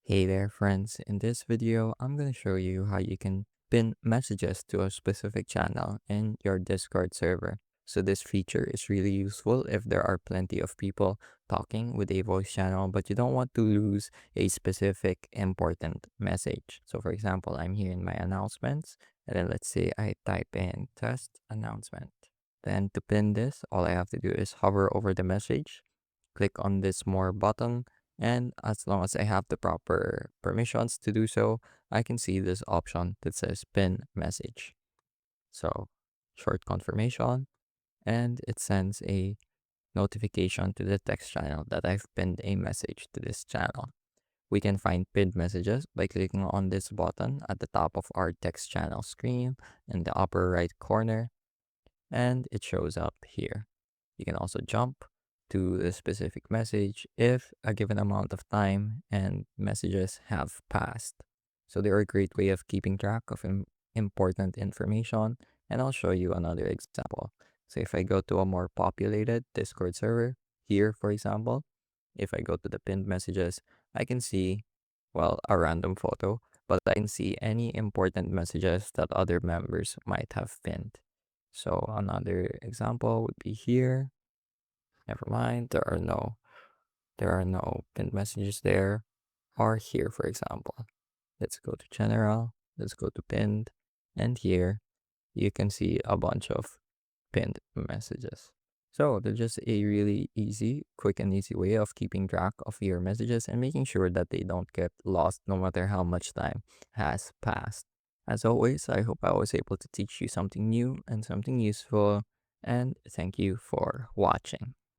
Hey there friends, in this video I'm going to show you how you can pin messages to a specific channel in your Discord server. So this feature is really useful if there are plenty of people talking with a voice channel but you don't want to lose a specific important message. So for example, I'm here in my announcements and then let's say I type in test announcement. Then to pin this, all I have to do is hover over the message, click on this more button, and as long as I have the proper permissions to do so, I can see this option that says pin message. So short confirmation, and it sends a notification to the text channel that I've pinned a message to this channel. We can find pinned messages by clicking on this button at the top of our text channel screen in the upper right corner, and it shows up here. You can also jump to the specific message if a given amount of time and messages have passed. So they're a great way of keeping track of important information. And I'll show you another example. So if I go to a more populated Discord server, here for example, if I go to the pinned messages, I can see, well, a random photo, but I can see any important messages that other members might have pinned. So another example would be here. Never mind, there are no pinned messages there. Or here, for example. Let's go to general, let's go to pinned, and here you can see a bunch of pinned messages. So they're just a really easy, quick and easy way of keeping track of your messages and making sure that they don't get lost no matter how much time has passed. As always, I hope I was able to teach you something new and something useful, and thank you for watching.